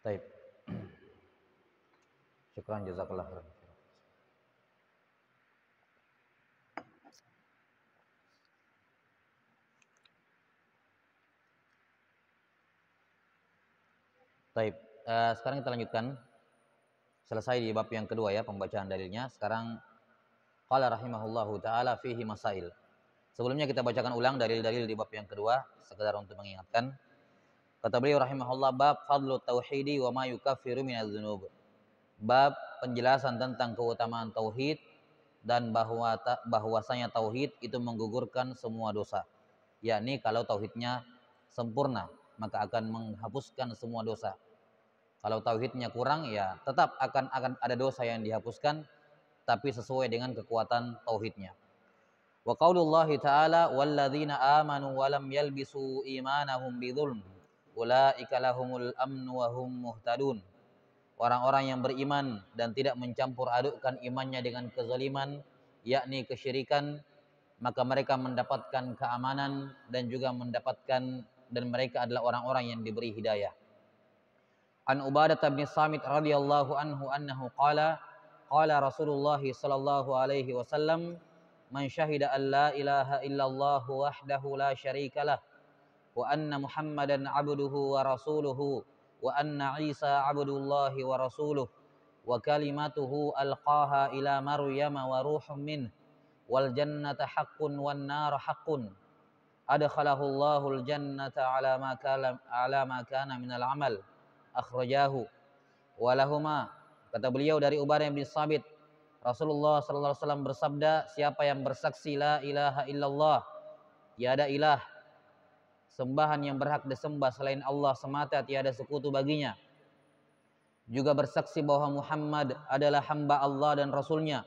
Taib. Syukran jazakallah khairan. Taib. Sekarang kita lanjutkan. Selesai di bab yang kedua ya pembacaan dalilnya. Sekarang qala rahimahullahu taala fihi masail. Sebelumnya kita bacakan ulang dalil-dalil di bab yang kedua sekedar untuk mengingatkan. Kata beliau rahimahullah bab fadlu tauhidi wa ma yukaffiru minadz dzunub. Bab penjelasan tentang keutamaan tauhid dan bahwasanya tauhid itu menggugurkan semua dosa. Yakni kalau tauhidnya sempurna maka akan menghapuskan semua dosa. Kalau tauhidnya kurang ya tetap akan ada dosa yang dihapuskan tapi sesuai dengan kekuatan tauhidnya. Wa qaulullahi ta'ala walladzina amanu wa lam yalbisu imanahum bidzulm ulaika lahumul amnu wa hum muhtadun. Orang-orang yang beriman dan tidak mencampur adukkan imannya dengan kezaliman yakni kesyirikan maka mereka mendapatkan keamanan dan juga mendapatkan dan mereka adalah orang-orang yang diberi hidayah. An Ubadah bin Samit radhiyallahu anhu annahu qala qala Rasulullah sallallahu alaihi wasallam man syahida an la ilaha illallah wahdahu la syarikalah wa anna Muhammadan abduhu wa rasuluhu wa anna Isa abdullahi wa rasuluhu wa kalimatuhu alqaha ila Maryam wa ruhum min wal jannata haqqun wan nar haqqun adkhalahu Allahul jannata ala ma kana minal amal akhrajahu walahuma. Kata beliau dari Ubadah bin Samit Rasulullah sallallahu alaihi wasallam bersabda, siapa yang bersaksi la ilaha illallah tiada ilah sembahan yang berhak disembah selain Allah semata tiada sekutu baginya, juga bersaksi bahwa Muhammad adalah hamba Allah dan Rasulnya,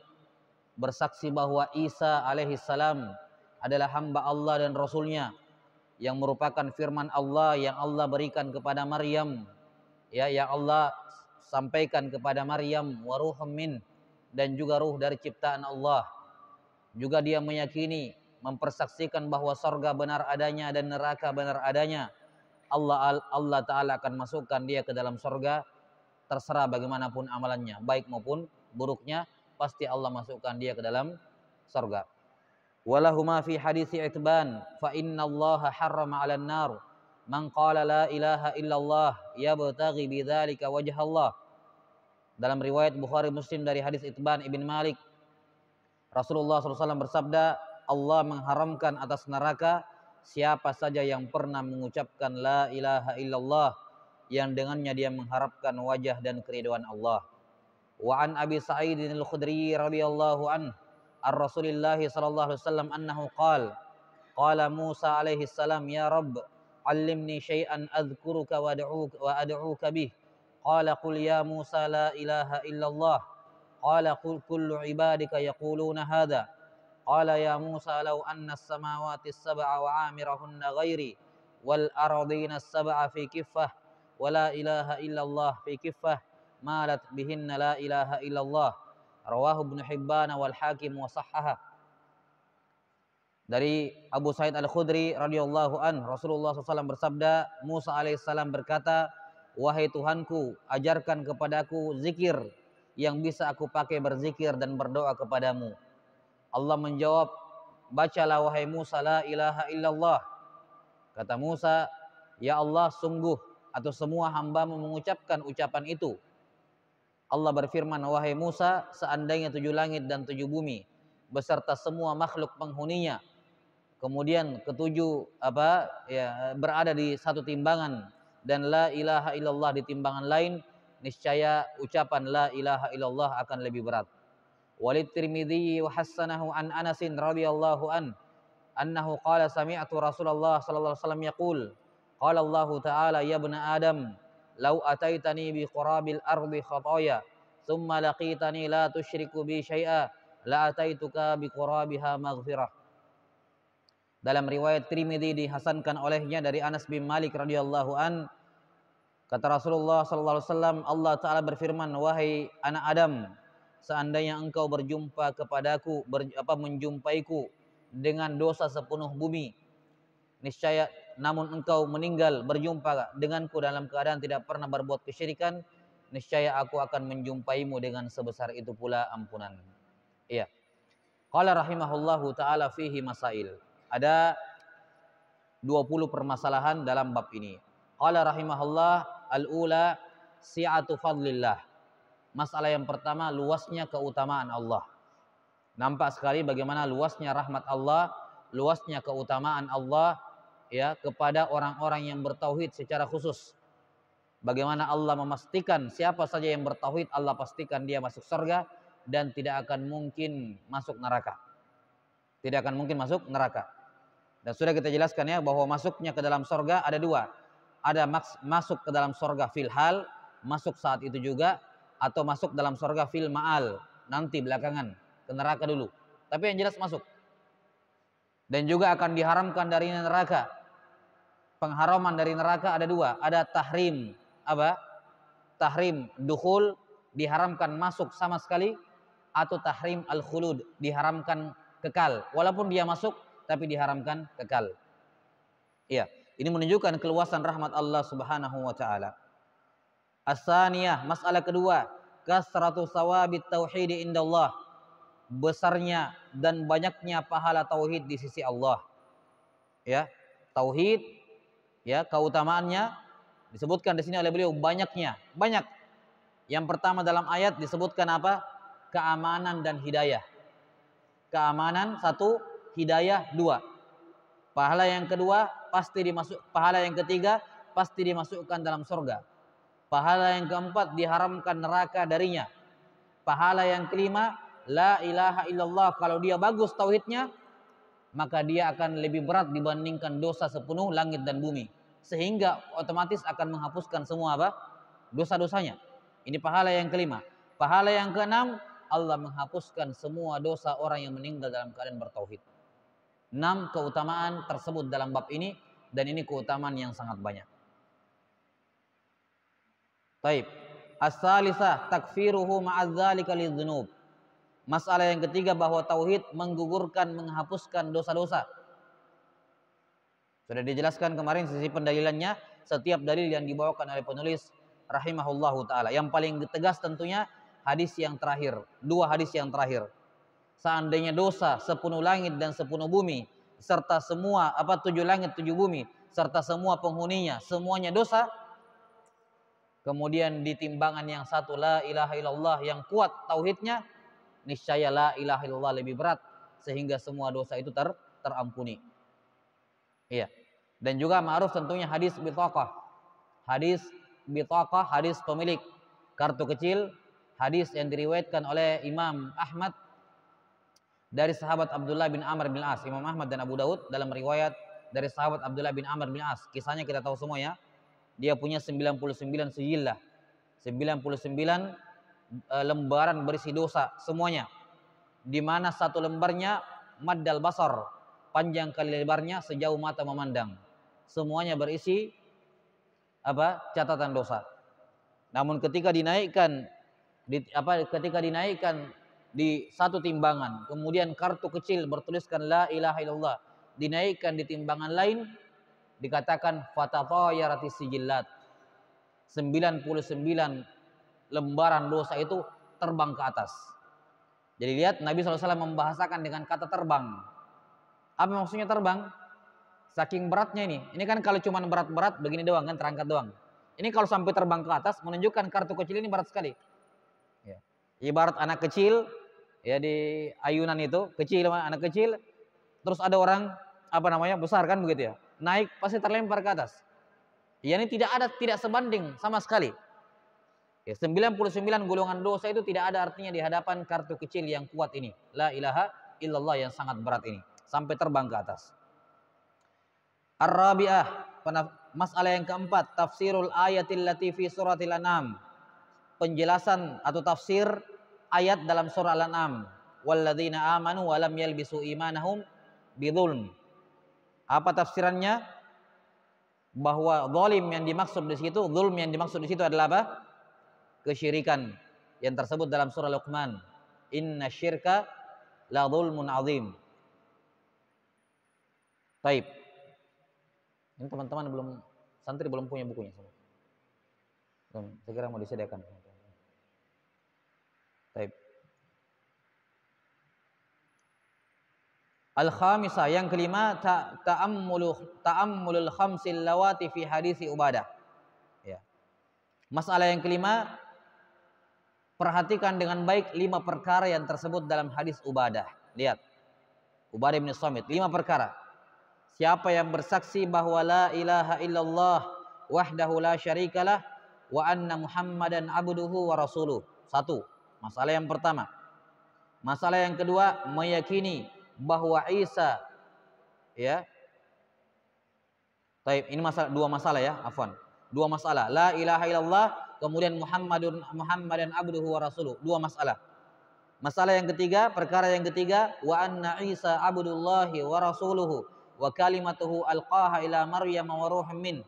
bersaksi bahwa Isa alaihi salam adalah hamba Allah dan Rasulnya yang merupakan firman Allah yang Allah berikan kepada Maryam, ya yang Allah sampaikan kepada Maryam wa ruhum min dan juga ruh dari ciptaan Allah. Juga dia meyakini mempersaksikan bahwa surga benar adanya dan neraka benar adanya. Allah Ta'ala akan masukkan dia ke dalam surga terserah bagaimanapun amalannya baik maupun buruknya pasti Allah masukkan dia ke dalam surga. Walahuma fi hadits Itban fa innallaha harrama 'alan nar man qala la ilaha illallah yabtaghi bidzalika wajha Allah. Dalam riwayat Bukhari Muslim dari hadis Itban ibn Malik Rasulullah SAW bersabda, Allah mengharamkan atas neraka siapa saja yang pernah mengucapkan la ilaha illallah yang dengannya dia mengharapkan wajah dan keridhaan Allah. Wa an Abi Sa'id al-Khudri radhiyallahu anhu ar-Rasulillah sallallahu alaihi wasallam annahu qala Musa alaihi salam ya Rabb allimni syai'an adhkuruka wa ad'uka bih. Qala qul ya Musa la ilaha illallah. Qala qul kullu ibadika yaquluna hadha. Qala ya Musa law anna as-samawati as-sab'a wa 'amirahunna ghairi wal ardina as-sab'a fi kiffah wa la ilaha illallah fi kiffah malat bihinna la ilaha illallah. Rawahu Ibnu Hibban wal Hakim wa sahhaha. Dari Abu Sa'id Al-Khudri radhiyallahu an Rasulullah SAW bersabda, Musa alaihissalam berkata, wahai Tuhanku, ajarkan kepadaku zikir yang bisa aku pakai berzikir dan berdoa kepadamu. Allah menjawab, bacalah wahai Musa la ilaha illallah. Kata Musa, ya Allah sungguh atau semua hamba-Mu mengucapkan ucapan itu. Allah berfirman, wahai Musa, seandainya 7 langit dan 7 bumi beserta semua makhluk penghuninya kemudian ketujuh berada di satu timbangan dan la ilaha illallah di timbangan lain, niscaya ucapan la ilaha illallah akan lebih berat. Walid Tirmidzi wa hassanahu an Anas radhiyallahu annahu qala sami'tu Rasulullah sallallahu alaihi wasallam yaqul qala Allah ta'ala ya ibna Adam law ataitani bi qurabil ardi khataya thumma laqitani la tusyriku bi syai'a la ataituka bi qurabiha maghfirah. Dalam riwayat Tirmidzi dihasankan olehnya dari Anas bin Malik radhiyallahu an, kata Rasulullah sallallahu alaihi wasallam, Allah Ta'ala berfirman, wahai anak Adam, seandainya engkau berjumpa kepadaku menjumpaiku dengan dosa sepenuh bumi, niscaya namun engkau meninggal berjumpa denganku dalam keadaan tidak pernah berbuat kesyirikan, niscaya aku akan menjumpaimu dengan sebesar itu pula ampunan. Iya. Qala rahimahullahu taala fihi masail. Ada 20 permasalahan dalam bab ini. Qala rahimahullah al-ula si'atu fadlillah. Masalah yang pertama, luasnya keutamaan Allah. Nampak sekali bagaimana luasnya rahmat Allah, luasnya keutamaan Allah ya kepada orang-orang yang bertauhid secara khusus. Bagaimana Allah memastikan siapa saja yang bertauhid, Allah pastikan dia masuk surga dan tidak akan mungkin masuk neraka. Tidak akan mungkin masuk neraka. Dan sudah kita jelaskan ya bahwa masuknya ke dalam surga ada dua. Ada masuk ke dalam surga fil hal, masuk saat itu juga, atau masuk dalam surga fil ma'al, nanti belakangan ke neraka dulu. Tapi yang jelas masuk. Dan juga akan diharamkan dari neraka. Pengharaman dari neraka ada dua. Ada tahrim, apa? Tahrim dukhul, diharamkan masuk sama sekali, atau tahrim al-khulud, diharamkan kekal. Walaupun dia masuk tapi diharamkan kekal. Iya, ini menunjukkan keluasan rahmat Allah Subhanahu wa taala. As-saniyah, masalah kedua, kasratu sawabit tauhid indallah. Besarnya dan banyaknya pahala tauhid di sisi Allah. Ya, tauhid ya, keutamaannya disebutkan di sini oleh beliau banyaknya, banyak. Yang pertama dalam ayat disebutkan apa? Keamanan dan hidayah. Keamanan satu, hidayah dua. Pahala yang kedua pasti pahala yang ketiga pasti dimasukkan dalam surga. Pahala yang keempat diharamkan neraka darinya. Pahala yang kelima, la ilaha illallah, kalau dia bagus tauhidnya, maka dia akan lebih berat dibandingkan dosa sepenuh langit dan bumi, sehingga otomatis akan menghapuskan semua apa? Dosa-dosanya. Ini pahala yang kelima. Pahala yang keenam, Allah menghapuskan semua dosa orang yang meninggal dalam keadaan bertauhid. 6 keutamaan tersebut dalam bab ini, dan ini keutamaan yang sangat banyak. Baik. As-salisah takfiruhu ma'adzalika lidzunub. Masalah yang ketiga bahwa tauhid menggugurkan, menghapuskan dosa-dosa. Sudah dijelaskan kemarin sisi pendalilannya, setiap dalil yang dibawakan oleh penulis rahimahullahu taala. Yang paling tegas tentunya hadis yang terakhir, dua hadis yang terakhir. Seandainya dosa sepenuh langit dan sepenuh bumi, serta semua 7 langit 7 bumi, serta semua penghuninya, semuanya dosa, kemudian di timbangan yang satu la ilaha illallah yang kuat tauhidnya, niscaya la ilaha illallah lebih berat, sehingga semua dosa itu terampuni. Iya. Dan juga ma'ruf tentunya hadis bitaqah. Hadis bitaqah, hadis pemilik kartu kecil, hadis yang diriwayatkan oleh Imam Ahmad dari sahabat Abdullah bin Amr bin As. Imam Ahmad dan Abu Daud dalam riwayat dari sahabat Abdullah bin Amr bin As. Kisahnya kita tahu semua ya. Dia punya 99 sijillah. 99 lembaran berisi dosa semuanya. Di mana satu lembarnya maddal basar, panjang kali lebarnya sejauh mata memandang. Semuanya berisi catatan dosa. Namun ketika dinaikkan di satu timbangan, kemudian kartu kecil bertuliskan la ilaha illallah, dinaikkan di timbangan lain, dikatakan fatatayaratis sijillat. 99 lembaran dosa itu terbang ke atas. Jadi lihat Nabi SAW membahasakan dengan kata terbang. Apa maksudnya terbang? Saking beratnya ini. Ini kan kalau cuma berat-berat begini doang kan, terangkat doang. Ini kalau sampai terbang ke atas menunjukkan kartu kecil ini berat sekali. Ya. Ibarat anak kecil ya di ayunan itu, kecil anak kecil, terus ada orang besar kan begitu ya. Naik pasti terlempar ke atas. Ya ini tidak sebanding sama sekali. Ya, 99 golongan dosa itu tidak ada artinya di hadapan kartu kecil yang kuat ini. La ilaha illallah yang sangat berat ini. Sampai terbang ke atas. Ar-rabi'ah, masalah yang keempat, tafsirul ayatil lati fi suratil an'am. Penjelasan atau tafsir ayat dalam surah Al-An'am. Walladzina amanu wa lam yalbisu imanahum bidzulm. Apa tafsirannya? Bahwa zalim yang dimaksud di situ, zulm yang dimaksud di situ adalah apa? Kesyirikan yang tersebut dalam surah Luqman. Inna syirka la zulmun azim. Baik. Ini teman-teman belum, santri belum punya bukunya semua. Segera mau disediakan. Baik. Al-khamisah, yang kelima, ta'ammulul khamsil lawati fi hadisi Ubadah. Ya. Masalah yang kelima, perhatikan dengan baik 5 perkara yang tersebut dalam hadis Ubadah. Lihat. Ubadah bin Samit, 5 perkara. Siapa yang bersaksi bahwa la ilaha illallah wahdahu la syarikalah wa anna Muhammadan abduhu wa rasuluh. 1. Masalah yang pertama. Masalah yang kedua, meyakini bahwa Isa, ya. Baik, ini dua masalah ya, afwan. 2 masalah. La ilaha illallah, kemudian Muhammadan abduhu wa rasuluh. 2 masalah. Masalah yang ketiga, perkara yang ketiga, wa anna Isa abdullahi wa rasuluhu wa kalimatuhu alqaha ila Maryam wa ruhum min.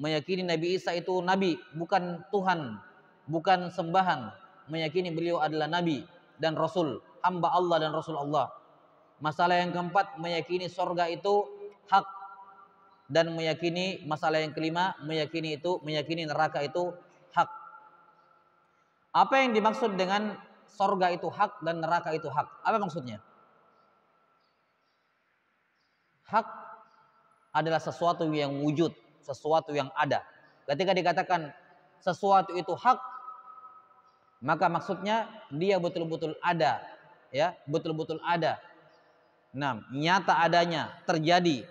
Meyakini Nabi Isa itu nabi, bukan Tuhan, bukan sembahan. Meyakini beliau adalah nabi dan rasul, hamba Allah dan rasul Allah. Masalah yang keempat, meyakini surga itu hak, dan meyakini, masalah yang kelima, meyakini neraka itu hak. Apa yang dimaksud dengan surga itu hak dan neraka itu hak? Apa maksudnya? Hak adalah sesuatu yang wujud, sesuatu yang ada. Ketika dikatakan sesuatu itu hak, maka maksudnya dia betul-betul ada, ya, betul-betul ada. Nah, nyata adanya, terjadi.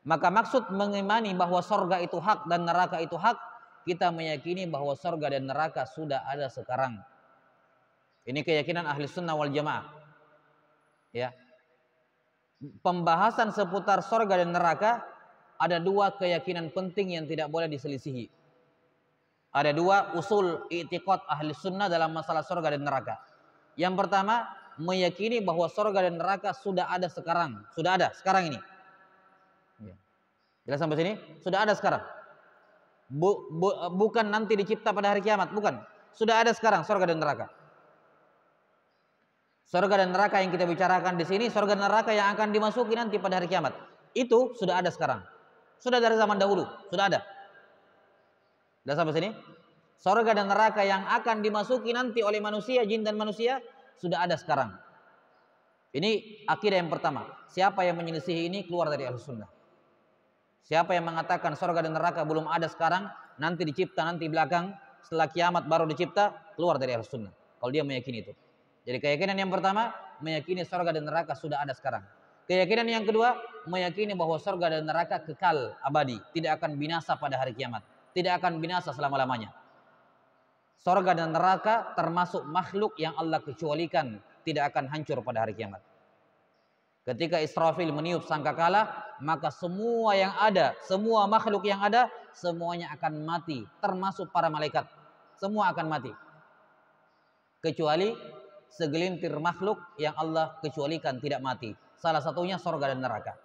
Maka maksud mengimani bahwa surga itu hak dan neraka itu hak, kita meyakini bahwa surga dan neraka sudah ada sekarang. Ini keyakinan ahli sunnah wal jamaah. Ya. Pembahasan seputar surga dan neraka, ada 2 keyakinan penting yang tidak boleh diselisihi. Ada 2 usul i'tiqad ahli sunnah dalam masalah surga dan neraka. Yang pertama, meyakini bahwa surga dan neraka sudah ada sekarang. Sudah ada sekarang ini. Jelas sampai sini? Sudah ada sekarang. Bukan nanti dicipta pada hari kiamat, bukan. Sudah ada sekarang surga dan neraka. Surga dan neraka yang kita bicarakan di sini, surga dan neraka yang akan dimasuki nanti pada hari kiamat. Itu sudah ada sekarang. Sudah dari zaman dahulu, sudah ada. Sudah sampai sini? Surga dan neraka yang akan dimasuki nanti oleh manusia, jin dan manusia, sudah ada sekarang. Ini akidah yang pertama. Siapa yang menyelisihi ini keluar dari Ahlussunnah. Siapa yang mengatakan surga dan neraka belum ada sekarang, nanti dicipta nanti belakang, setelah kiamat baru dicipta, keluar dari Ahlussunnah. Kalau dia meyakini itu. Jadi keyakinan yang pertama, meyakini surga dan neraka sudah ada sekarang. Keyakinan yang kedua, meyakini bahwa surga dan neraka kekal abadi, tidak akan binasa pada hari kiamat, tidak akan binasa selama-lamanya. Surga dan neraka termasuk makhluk yang Allah kecualikan, tidak akan hancur pada hari kiamat. Ketika Israfil meniup sangkakala, maka semua yang ada, semua makhluk yang ada, semuanya akan mati, termasuk para malaikat. Semua akan mati. Kecuali segelintir makhluk yang Allah kecualikan tidak mati. Salah satunya surga dan neraka.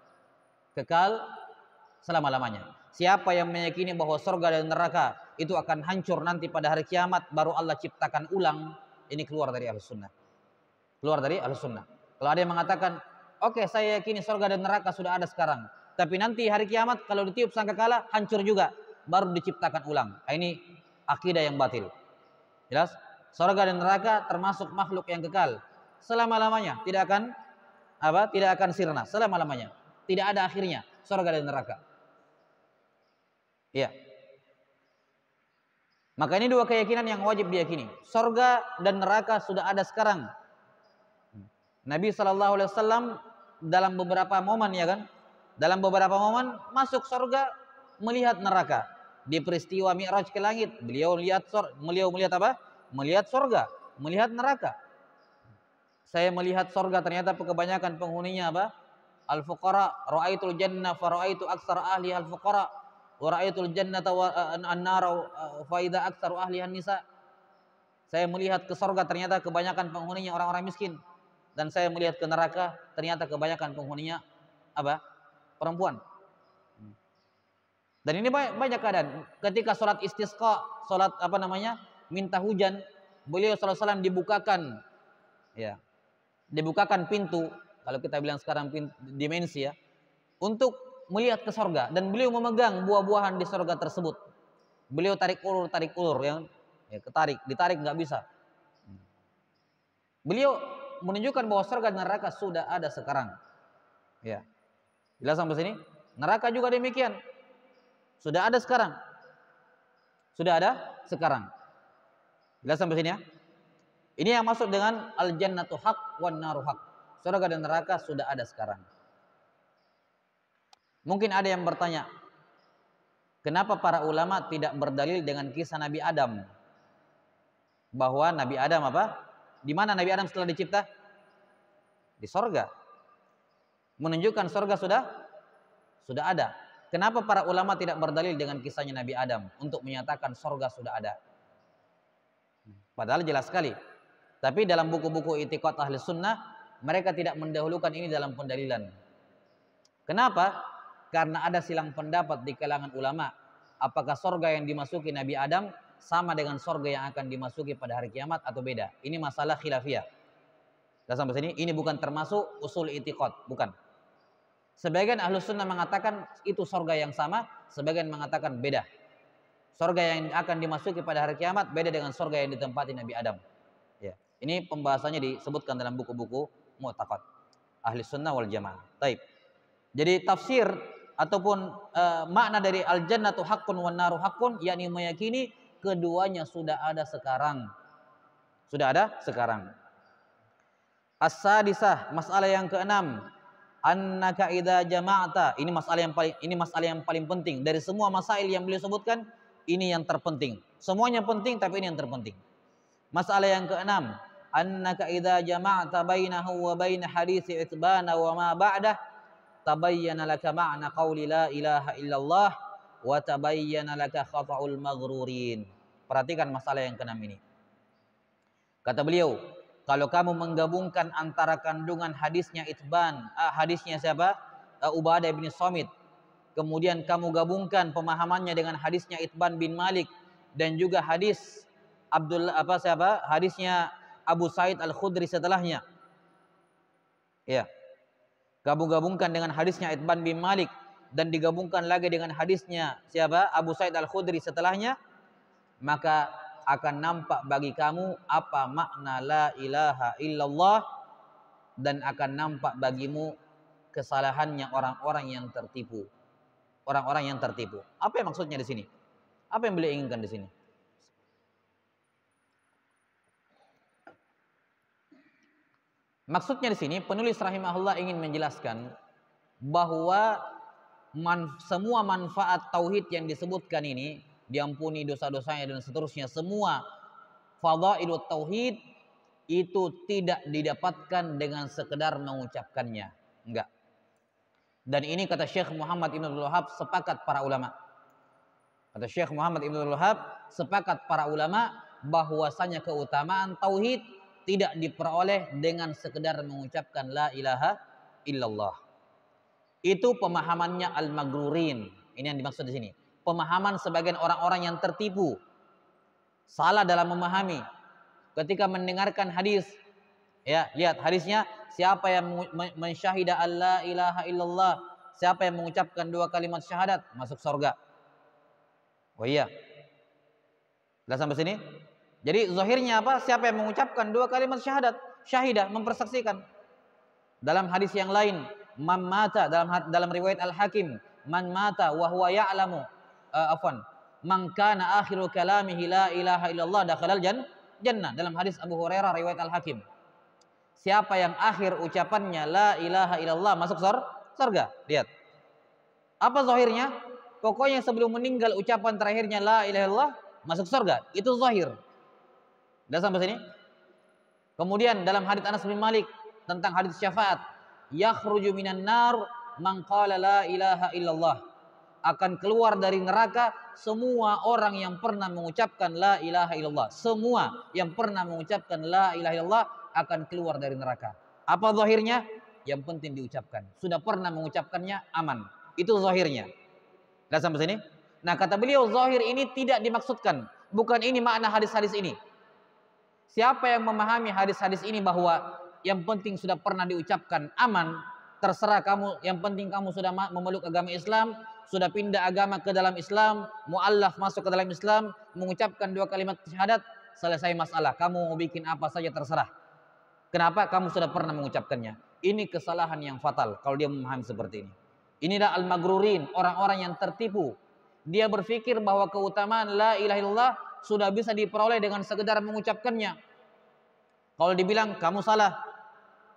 Kekal selama-lamanya. Siapa yang meyakini bahwa surga dan neraka itu akan hancur nanti pada hari kiamat, baru Allah ciptakan ulang, ini keluar dari Ahlussunnah. Keluar dari Ahlussunnah. Kalau ada yang mengatakan, oke, saya yakini surga dan neraka sudah ada sekarang, tapi nanti hari kiamat kalau ditiup sangkakala hancur juga, baru diciptakan ulang. Ini akidah yang batil. Jelas? Surga dan neraka termasuk makhluk yang kekal selama-lamanya, tidak akan sirna selama-lamanya. Tidak ada akhirnya surga dan neraka. Iya. Maka ini 2 keyakinan yang wajib diyakini. Surga dan neraka sudah ada sekarang. Nabi SAW dalam beberapa momen, ya kan, dalam beberapa momen masuk surga, melihat neraka. Di peristiwa Mi'raj ke langit, beliau melihat apa? Melihat surga, melihat neraka. Saya melihat surga, ternyata kebanyakan penghuninya apa? Al-fuqara, ra'aitul jannah fa ra'aitu aktsara ahli al-fuqara wa ra'aitul jannata wa an-nara fa idza aktsaru ahli an-nisa. Saya melihat ke surga, ternyata kebanyakan penghuninya orang-orang miskin, dan saya melihat ke neraka, ternyata kebanyakan penghuninya apa? Perempuan. Dan ini banyak keadaan. Ketika sholat istisqa, sholat minta hujan, beliau SAW dibukakan, ya, dibukakan pintu, kalau kita bilang sekarang dimensi, ya, untuk melihat ke sorga dan beliau memegang buah-buahan di sorga tersebut. Beliau tarik ulur yang ketarik, ditarik nggak bisa. Beliau menunjukkan bahwa sorga dan neraka sudah ada sekarang. Ya, jelas sampai sini. Neraka juga demikian, sudah ada sekarang. Sudah ada sekarang. Jelas sampai sini ya. Ini yang masuk dengan al-jannatu haq wan naru haq. Surga dan neraka sudah ada sekarang. Mungkin ada yang bertanya, kenapa para ulama tidak berdalil dengan kisah Nabi Adam? Bahwa Nabi Adam apa? Di mana Nabi Adam setelah dicipta? Di sorga. Menunjukkan sorga sudah ada. Kenapa para ulama tidak berdalil dengan kisahnya Nabi Adam untuk menyatakan sorga sudah ada? Padahal jelas sekali. Tapi dalam buku-buku i'tiqad ahli sunnah, mereka tidak mendahulukan ini dalam pendalilan. Kenapa? Karena ada silang pendapat di kalangan ulama. Apakah sorga yang dimasuki Nabi Adam sama dengan sorga yang akan dimasuki pada hari kiamat atau beda? Ini masalah khilafiyah. Dan sampai sini, ini bukan termasuk usul i'tiqad, bukan. Sebagian ahlu sunnah mengatakan itu sorga yang sama, sebagian mengatakan beda. Sorga yang akan dimasuki pada hari kiamat beda dengan sorga yang ditempati Nabi Adam. Ya, ini pembahasannya disebutkan dalam buku-buku mu'taqad ahli sunnah wal jamaah. Taib. Jadi tafsir ataupun makna dari al-jannatu haqqun wan naru haqqun, yakni meyakini keduanya sudah ada sekarang. Sudah ada sekarang. As-sadisah, masalah yang keenam, annaka idza jama'ta. Ini masalah yang paling penting dari semua masail yang beliau sebutkan, ini yang terpenting. Semuanya penting tapi ini yang terpenting. Masalah yang keenam, annaka idza jama'ta bainahu wa bain hadits itbana wa ma ba'dah tabayyana laka ma'na qauli la ilaha illallah wa tabayyana laka khata'ul maghrurin. Perhatikan masalah yang keenam ini. Kata beliau, kalau kamu menggabungkan antara kandungan hadisnya Itban, hadisnya siapa? Ubadah bin Samit. Kemudian kamu gabungkan pemahamannya dengan hadisnya Itban bin Malik dan juga hadis hadisnya Abu Sa'id Al-Khudri setelahnya. Ya. Kamu gabungkan dengan hadisnya Itban bin Malik dan digabungkan lagi dengan hadisnya siapa? Abu Sa'id Al-Khudri setelahnya, maka akan nampak bagi kamu apa makna la ilaha illallah dan akan nampak bagimu kesalahannya orang-orang yang tertipu. Orang-orang yang tertipu. Apa yang maksudnya di sini? Apa yang beliau inginkan di sini? Maksudnya di sini penulis rahimahullah ingin menjelaskan bahwa semua manfaat tauhid yang disebutkan ini, diampuni dosa-dosanya dan seterusnya, semua fadhailut tauhid itu tidak didapatkan dengan sekedar mengucapkannya. Enggak. Dan ini kata Syekh Muhammad Ibn Abdul Wahhab, sepakat para ulama. Kata Syekh Muhammad Ibn Abdul Wahhab, sepakat para ulama bahwasanya keutamaan tauhid tidak diperoleh dengan sekedar mengucapkan la ilaha illallah. Itu pemahamannya al-maghrurin. Ini yang dimaksud di sini. Pemahaman sebagian orang-orang yang tertipu, salah dalam memahami. Ketika mendengarkan hadis, ya lihat hadisnya, siapa yang mensyahida alla ilaha illallah, siapa yang mengucapkan 2 kalimat syahadat, masuk surga. Oh iya. Sudah sampai sini? Jadi zahirnya apa? Siapa yang mengucapkan 2 kalimat syahadat, syahidah, mempersaksikan. Dalam hadis yang lain, man mata, dalam riwayat Al-Hakim, man mata wa huwa ya'lamu man kana akhiru kalamihi la ilaha illallah dakhalal jannah. Dalam hadis Abu Hurairah riwayat Al-Hakim, siapa yang akhir ucapannya la ilaha illallah masuk surga. Lihat. Apa zahirnya? Pokoknya sebelum meninggal ucapan terakhirnya la ilaha illallah masuk surga. Itu zahir. Dah sampai sini? Kemudian dalam hadis Anas bin Malik tentang hadis syafaat, yakhruju minan nar man qala la ilaha illallah. Akan keluar dari neraka semua orang yang pernah mengucapkan la ilaha illallah. Semua yang pernah mengucapkan la ilaha illallah akan keluar dari neraka. Apa zahirnya? Yang penting diucapkan. Sudah pernah mengucapkannya, aman. Itu zahirnya. Dah sampai sini? Nah, kata beliau, zahir ini tidak dimaksudkan. Bukan ini makna hadis-hadis ini. Siapa yang memahami hadis-hadis ini bahwa yang penting sudah pernah diucapkan, aman, terserah kamu, yang penting kamu sudah memeluk agama Islam, sudah pindah agama ke dalam Islam, mu'allaf masuk ke dalam Islam, mengucapkan 2 kalimat syahadat, selesai masalah. Kamu mau bikin apa saja terserah. Kenapa? Kamu sudah pernah mengucapkannya. Ini kesalahan yang fatal kalau dia memahami seperti ini. Inilah al-maghrurin, orang-orang yang tertipu. Dia berpikir bahwa keutamaan la ilaha illallah sudah bisa diperoleh dengan sekedar mengucapkannya. Kalau dibilang kamu salah,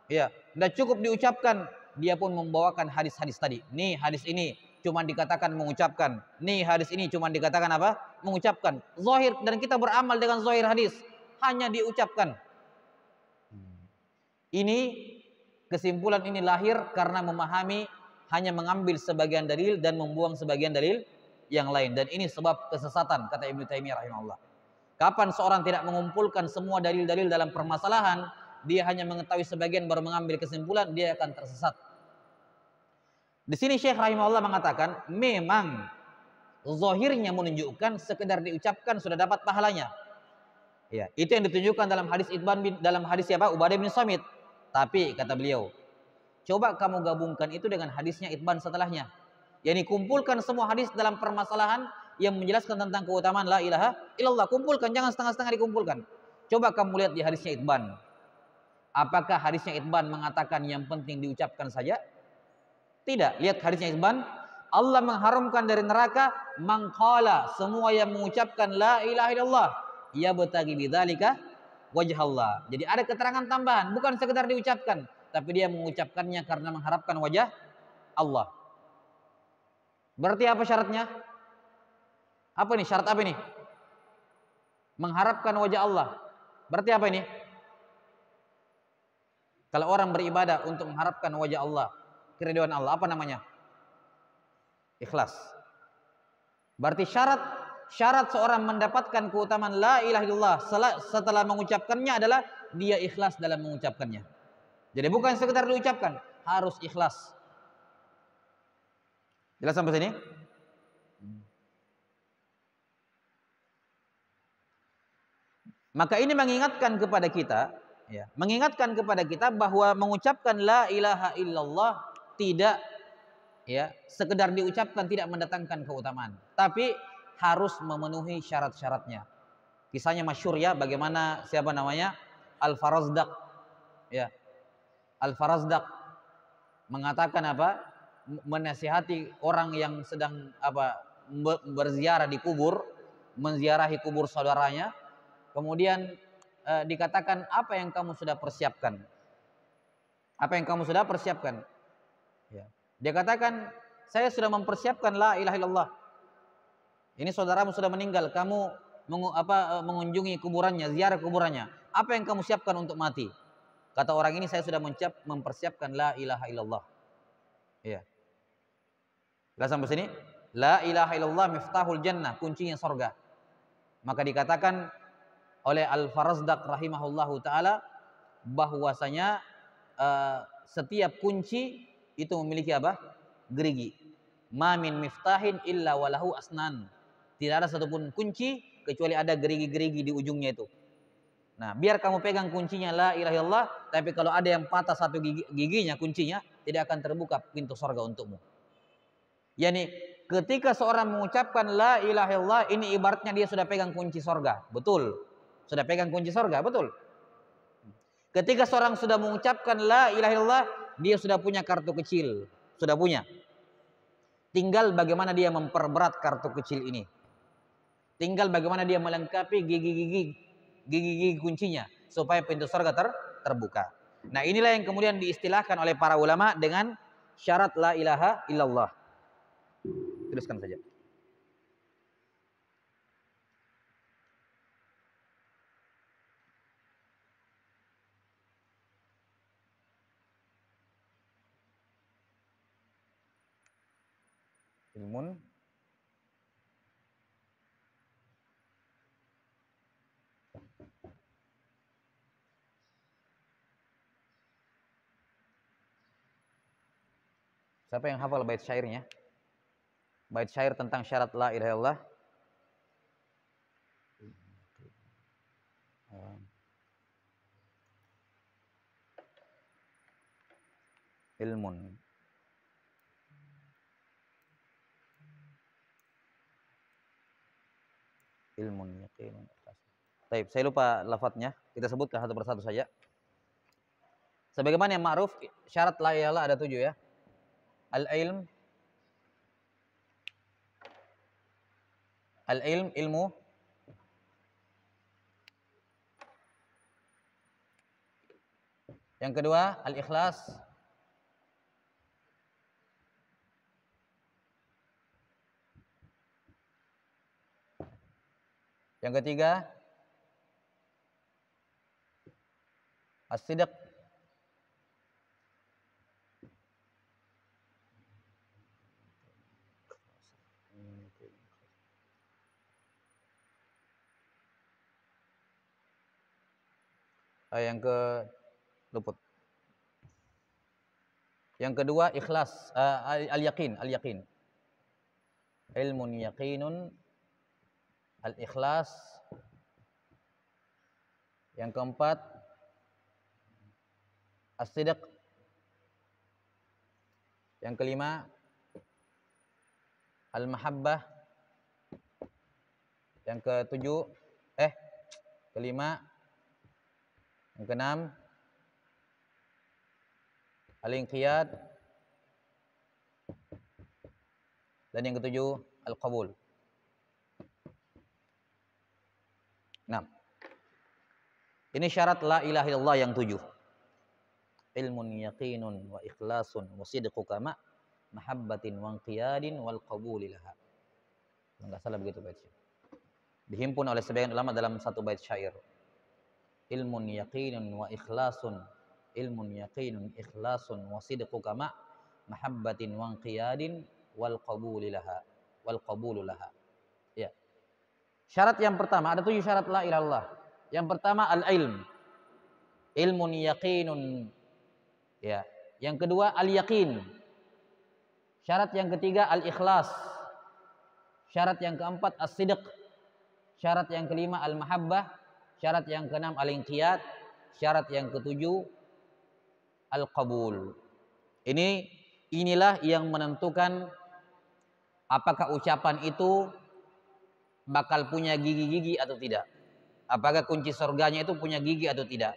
ya, tidak cukup diucapkan, dia pun membawakan hadis-hadis tadi. Nih hadis ini cuma dikatakan mengucapkan. Nih hadis ini cuma dikatakan apa? Mengucapkan. Zahir, dan kita beramal dengan zahir hadis, hanya diucapkan. Ini kesimpulan ini lahir karena memahami hanya mengambil sebagian dalil dan membuang sebagian dalil yang lain, dan ini sebab kesesatan, kata Ibnu Taimiyah rahimahullah. Kapan seorang tidak mengumpulkan semua dalil-dalil dalam permasalahan, dia hanya mengetahui sebagian baru mengambil kesimpulan, dia akan tersesat. Di sini Syekh rahimahullah mengatakan, memang zahirnya menunjukkan sekedar diucapkan sudah dapat pahalanya. Ya, itu yang ditunjukkan dalam hadis dalam hadis siapa? Ubadah bin Samit. Tapi kata beliau, coba kamu gabungkan itu dengan hadisnya Itban setelahnya. Yani kumpulkan semua hadis dalam permasalahan yang menjelaskan tentang keutamaan la ilaha illallah. Kumpulkan, jangan setengah-setengah dikumpulkan. Coba kamu lihat di hadisnya Itban. Apakah hadisnya Itban mengatakan yang penting diucapkan saja? Tidak. Lihat hadisnya Itban. Allah mengharamkan dari neraka mangqala, semua yang mengucapkan la ilaha illallah ya betagi bidzalika wajh Allah. Jadi ada keterangan tambahan, bukan sekedar diucapkan, tapi dia mengucapkannya karena mengharapkan wajah Allah. Berarti apa syaratnya? Apa ini? Syarat apa ini? Mengharapkan wajah Allah. Berarti apa ini? Kalau orang beribadah untuk mengharapkan wajah Allah, keridhaan Allah, apa namanya? Ikhlas. Berarti syarat seorang mendapatkan keutamaan la ilaha illallah setelah mengucapkannya adalah dia ikhlas dalam mengucapkannya. Jadi bukan sekedar diucapkan, harus ikhlas. Jelas sampai sini? Maka ini mengingatkan kepada kita, ya, mengingatkan kepada kita bahwa mengucapkan la ilaha illallah tidak, ya, sekedar diucapkan tidak mendatangkan keutamaan, tapi harus memenuhi syarat-syaratnya. Kisahnya masyhur ya, bagaimana siapa namanya? Al-Farazdaq. Ya. Al-Farazdaq mengatakan apa? Menasihati orang yang sedang apa? Berziarah di kubur, menziarahi kubur saudaranya. Kemudian dikatakan, apa yang kamu sudah persiapkan? Apa yang kamu sudah persiapkan? Ya. Dia katakan, saya sudah mempersiapkan la ilaha illallah. Ini saudaramu sudah meninggal, kamu mengunjungi kuburannya, ziarah kuburannya. Apa yang kamu siapkan untuk mati? Kata orang ini, saya sudah mempersiapkan la ilaha illallah. Ya. Lah sampai sini, la ilaha illallah miftahul jannah, kuncinya surga. Maka dikatakan oleh Al-Farazdaq rahimahullahu taala bahwasanya setiap kunci itu memiliki apa? Gerigi. Ma min miftahin illa walahu asnan. Tidak ada satupun kunci kecuali ada gerigi-gerigi di ujungnya itu. Nah, biar kamu pegang kuncinya la ilaha illallah, tapi kalau ada yang patah satu giginya, kuncinya, tidak akan terbuka pintu surga untukmu. Yani ketika seorang mengucapkan la ilaha illallah, ini ibaratnya dia sudah pegang kunci surga. Betul. Sudah pegang kunci surga, betul. Ketika seorang sudah mengucapkan la ilaha illallah, dia sudah punya kartu kecil, sudah punya. Tinggal bagaimana dia memperberat kartu kecil ini. Tinggal bagaimana dia melengkapi gigi-gigi kuncinya supaya pintu surga terbuka. Nah, inilah yang kemudian diistilahkan oleh para ulama dengan syarat la ilaha illallah. Teruskan saja. Ilmun siapa yang hafal bait syairnya? Bait syair tentang syarat la ilaha illallah. ilmun. Ilmun yaqinun. Baik, saya lupa lafadznya. Kita sebutkan satu persatu saja. Sebagaimana yang ma'ruf, syarat la ilaha illallah ada 7 ya. Al-ilm, ilmu. Yang kedua, al-ikhlas. Yang ketiga, as-sidq. Yang ke luput. Yang kedua, ikhlas, al-yaqin, al-yaqin. Ilmun yaqinun, al-ikhlas. Yang keempat, as-sidq. Yang kelima, al-mahabbah. Yang ketujuh, kelima. Yang keenam, al-inqiyad. Dan yang ketujuh, al-qabul. Nah, ini syarat la ilaha illallah yang 7. Ilmun yaqinun wa ikhlasun wa sidqu kama mahabbatin wa inqiyadin wal qabuli laha. Enggak salah begitu baitnya. Dihimpun oleh sebagian ulama dalam satu bait syair. Ilmun yaqinun wa ikhlasun, ilmun yaqinun ikhlasun wa sidqu kama mahabbatin wa inqiyadin wal qabuli laha, wal qabulu laha. Ya. Syarat yang pertama, ada 7 syarat la ilaha illallah. Yang pertama al-ilm. Ilmun yaqinun. Ya. Yang kedua al-yaqin. Syarat yang ketiga al-ikhlas. Syarat yang keempat as-sidq. Syarat yang kelima al-mahabbah. Syarat yang keenam al-inqiyad. Syarat yang ketujuh al-qabul. Inilah yang menentukan apakah ucapan itu bakal punya gigi-gigi atau tidak. Apakah kunci surganya itu punya gigi atau tidak.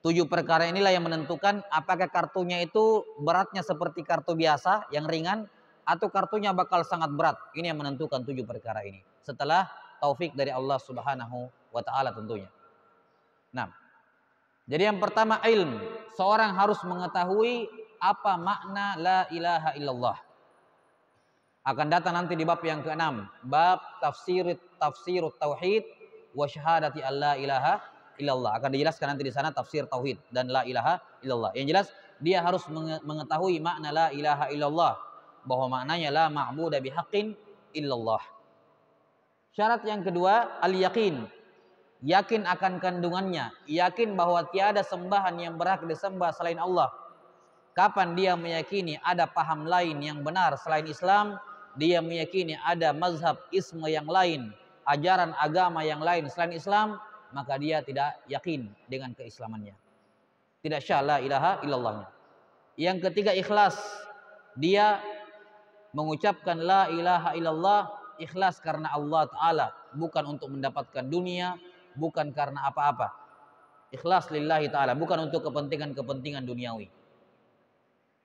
7 perkara inilah yang menentukan apakah kartunya itu beratnya seperti kartu biasa yang ringan atau kartunya bakal sangat berat. Ini yang menentukan 7 perkara ini. Setelah taufik dari Allah Subhanahu wa ta'ala tentunya. Nah, jadi yang pertama ilm. Seorang harus mengetahui apa makna la ilaha illallah. Akan datang nanti di bab yang ke-6, bab tafsirut tauhid wa syahadati alla ilaha illallah. Akan dijelaskan nanti di sana tafsir tauhid dan la ilaha illallah. Yang jelas dia harus mengetahui makna la ilaha illallah, bahwa maknanya la ma'budu bihaqqin illallah. Syarat yang kedua al-yaqin. Yakin akan kandungannya, yakin bahwa tiada sembahan yang berhak disembah selain Allah. Kapan dia meyakini ada paham lain yang benar selain Islam, dia meyakini ada mazhab isme yang lain, ajaran agama yang lain selain Islam, maka dia tidak yakin dengan keislamannya. Tidak syah la ilaha illallahnya. Yang ketiga ikhlas. Dia mengucapkan la ilaha illallah ikhlas karena Allah Ta'ala, bukan untuk mendapatkan dunia, bukan karena apa-apa. Ikhlas lillahi ta'ala, bukan untuk kepentingan-kepentingan duniawi.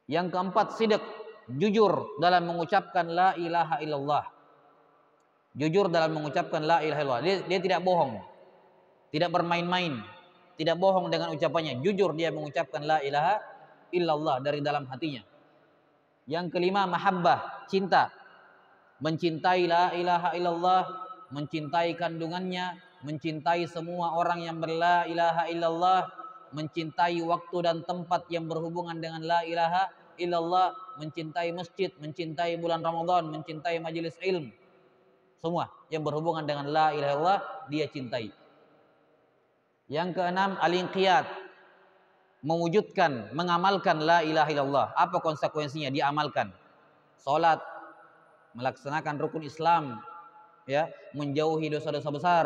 Yang keempat sidq, jujur dalam mengucapkan la ilaha illallah. Jujur dalam mengucapkan la ilaha illallah. Dia tidak bohong, tidak bermain-main, tidak bohong dengan ucapannya. Jujur dia mengucapkan la ilaha illallah dari dalam hatinya. Yang kelima mahabbah, cinta. Mencintai la ilaha illallah, mencintai kandungannya, mencintai semua orang yang berla ilaha illallah, mencintai waktu dan tempat yang berhubungan dengan la ilaha illallah, mencintai masjid, mencintai bulan Ramadan, mencintai majelis ilmu. Semua yang berhubungan dengan la ilaha illallah dia cintai. Yang keenam al-inqiyad. Mewujudkan, mengamalkan la ilaha illallah. Apa konsekuensinya? Dia amalkan. Salat, melaksanakan rukun Islam, ya, menjauhi dosa-dosa besar,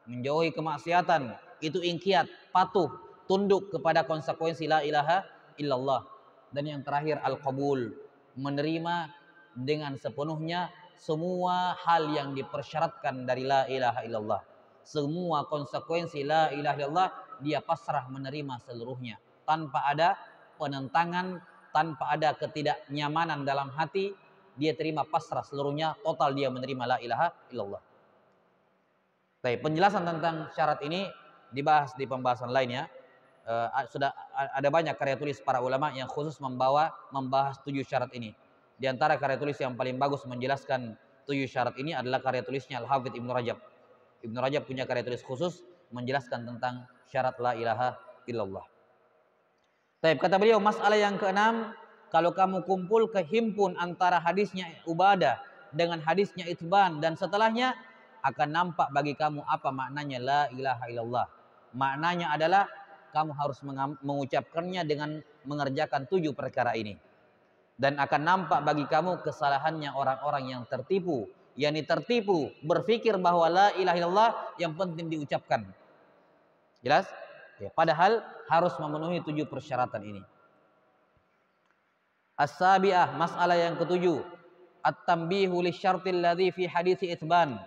menjauhi kemaksiatan, itu inqiyad, patuh, tunduk kepada konsekuensi la ilaha illallah. Dan yang terakhir al-qabul, menerima dengan sepenuhnya semua hal yang dipersyaratkan dari la ilaha illallah. Semua konsekuensi la ilaha illallah dia pasrah menerima seluruhnya tanpa ada penentangan, tanpa ada ketidaknyamanan dalam hati. Dia terima pasrah seluruhnya, total dia menerima la ilaha illallah. Baik, penjelasan tentang syarat ini dibahas di pembahasan lainnya. Sudah ada banyak karya tulis para ulama yang khusus membahas 7 syarat ini. Di antara karya tulis yang paling bagus menjelaskan 7 syarat ini adalah karya tulisnya Al-Hafidz Ibnu Rajab. Ibnu Rajab punya karya tulis khusus menjelaskan tentang syarat la ilaha illallah. Baik, kata beliau, masalah yang keenam, kalau kamu kumpul kehimpun antara hadisnya Ubadah dengan hadisnya Itban dan setelahnya, akan nampak bagi kamu apa maknanya la ilaha illallah. Maknanya adalah kamu harus mengucapkannya dengan mengerjakan 7 perkara ini. Dan akan nampak bagi kamu kesalahannya orang-orang yang tertipu. Yani tertipu berpikir bahwa la ilaha illallah yang penting diucapkan. Jelas? Ya, padahal harus memenuhi 7 persyaratan ini. As-sabi'ah, masalah yang ketujuh, at-tanbihu lisyartil ladzi fi hadits Itban.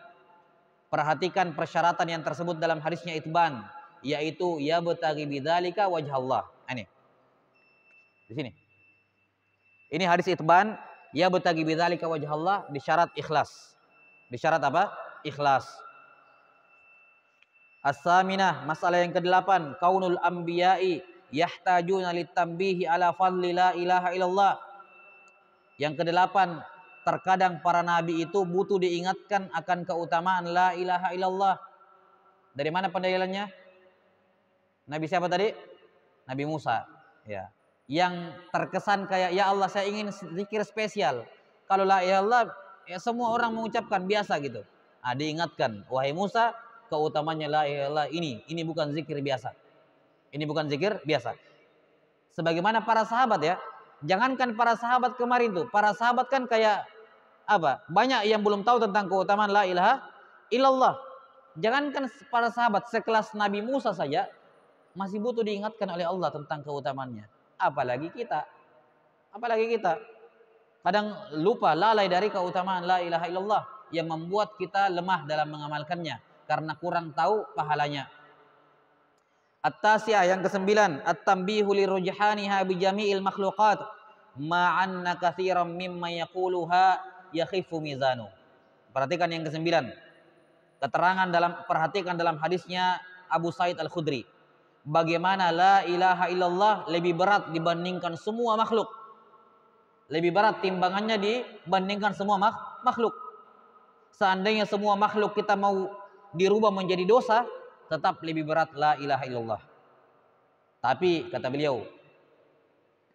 Perhatikan persyaratan yang tersebut dalam hadisnya Itban, yaitu yabtaghi bidzalika wajhallah. Ini. Di sini. Ini hadis Itban, yabtaghi bidzalika wajhallah, disyarat ikhlas. Disyarat apa? Ikhlas. As-saminah, masalah yang ke-8, kaunul anbiya'i yahtajuna litanbihi ala fadli la ilaha illallah. Yang ke-8, terkadang para nabi itu butuh diingatkan akan keutamaan la ilaha illallah. Dari mana pendalilannya? Nabi siapa tadi? Nabi Musa. Ya. Yang terkesan kayak, ya Allah saya ingin zikir spesial. Kalau la ilaha illallah ya semua orang mengucapkan biasa gitu. Nah, diingatkan, wahai Musa, keutamanya la ilaha illallah ini bukan zikir biasa. Ini bukan zikir biasa. Sebagaimana para sahabat ya. Jangankan para sahabat kemarin tuh, para sahabat kan kayak apa? Banyak yang belum tahu tentang keutamaan la ilaha illallah. Jangankan para sahabat, sekelas Nabi Musa saja masih butuh diingatkan oleh Allah tentang keutamaannya. Apalagi kita. Apalagi kita. Kadang lupa, lalai dari keutamaan la ilaha illallah yang membuat kita lemah dalam mengamalkannya karena kurang tahu pahalanya. At-tasi'ah, yang ke-9, at-tanbihu lirujhaniha bi jami'il makhluqat ma'anna katsiran mimma yaquluha yakhifu mizanu. Perhatikan yang ke-9. Perhatikan dalam hadisnya Abu Sa'id Al-Khudri. Bagaimana la ilaha illallah lebih berat dibandingkan semua makhluk. Lebih berat timbangannya dibandingkan semua makhluk. Seandainya semua makhluk kita mau dirubah menjadi dosa, tetap lebih berat la ilaha illallah. Tapi kata beliau,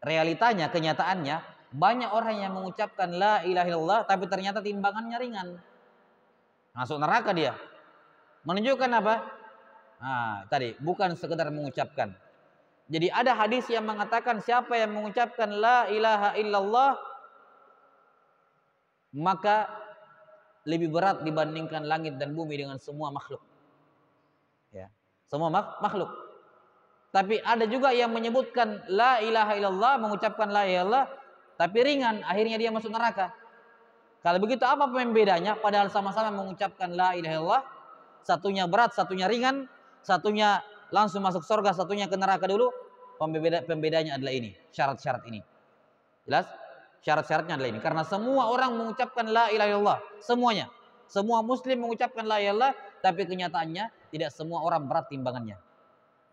realitanya, kenyataannya banyak orang yang mengucapkan la ilaha illallah tapi ternyata timbangannya ringan. Masuk neraka dia. Menunjukkan apa? Nah, tadi bukan sekedar mengucapkan. Jadi ada hadis yang mengatakan siapa yang mengucapkan la ilaha illallah maka lebih berat dibandingkan langit dan bumi dengan semua makhluk. Ya, semua makhluk. Tapi ada juga yang menyebutkan la ilaha illallah, mengucapkan la ilaha illallah tapi ringan, akhirnya dia masuk neraka. Kalau begitu apa pembedanya? Padahal sama-sama mengucapkan la ilaha illallah, satunya berat, satunya ringan, satunya langsung masuk surga, satunya ke neraka dulu. Pembedanya adalah ini, syarat-syarat ini. Jelas? Syarat-syaratnya adalah ini. Karena semua orang mengucapkan la ilaha illallah, semuanya. Semua muslim mengucapkan la ilaha illallah, tapi kenyataannya tidak semua orang berat timbangannya.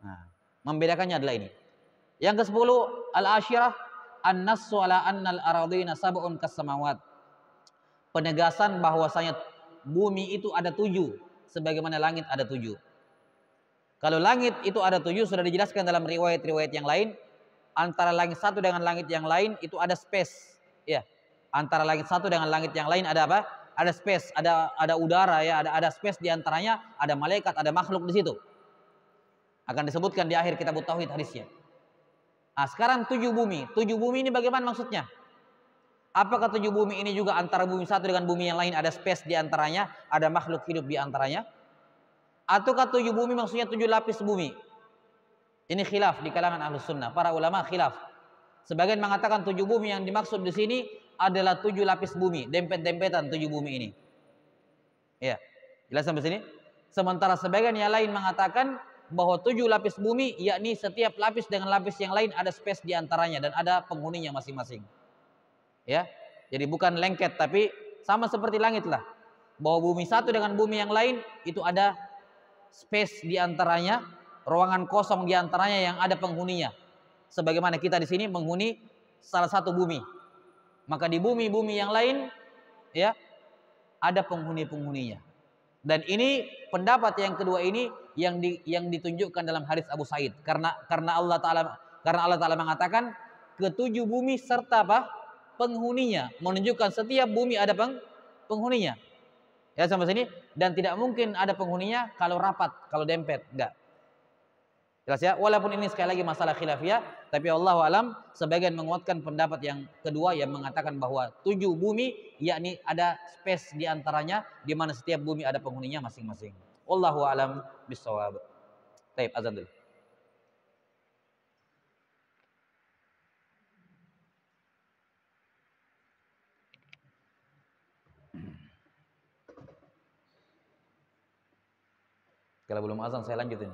Nah, membedakannya adalah ini. Yang ke-10, al-asyirah an-nassu ala annal aradina sab'un kas-samawat. Penegasan bahwasanya bumi itu ada 7 sebagaimana langit ada 7. Kalau langit itu ada 7 sudah dijelaskan dalam riwayat-riwayat yang lain, antara langit satu dengan langit yang lain itu ada space. Ya. Antara langit satu dengan langit yang lain ada apa? Ada space, ada udara ya, ada space di antaranya, ada malaikat, ada makhluk di situ. Akan disebutkan di akhir kitab tauhid hadisnya. Nah, sekarang 7 bumi. 7 bumi ini bagaimana maksudnya? Apakah 7 bumi ini juga antara bumi satu dengan bumi yang lain ada space di antaranya, ada makhluk hidup di antaranya? Ataukah 7 bumi maksudnya 7 lapis bumi? Ini khilaf di kalangan Ahlus Sunnah. Para ulama khilaf. Sebagian mengatakan 7 bumi yang dimaksud di sini adalah 7 lapis bumi, dempet-dempetan 7 bumi ini. Ya, jelas sampai sini. Sementara sebagian yang lain mengatakan bahwa 7 lapis bumi, yakni setiap lapis dengan lapis yang lain ada space di antaranya dan ada penghuninya masing-masing. Ya, jadi bukan lengket tapi sama seperti langit lah. Bahwa bumi satu dengan bumi yang lain itu ada space di antaranya, ruangan kosong di antaranya yang ada penghuninya. Sebagaimana kita di sini menghuni salah satu bumi. Maka di bumi-bumi yang lain ya ada penghuni-penghuninya. Dan ini pendapat yang kedua ini yang ditunjukkan dalam hadis Abu Sa'id karena Allah Taala mengatakan ketujuh bumi serta apa? Penghuninya, menunjukkan setiap bumi ada penghuninya. Ya sampai sini, dan tidak mungkin ada penghuninya kalau rapat, kalau dempet, enggak. Jelas ya, walaupun ini sekali lagi masalah khilafiyah, tapi Allah alam sebagian menguatkan pendapat yang kedua yang mengatakan bahwa 7 bumi yakni ada space di antaranya di mana setiap bumi ada penghuninya masing-masing. Wallahu alam bisawab. Baik, azan dulu. Kalau belum azan saya lanjutin.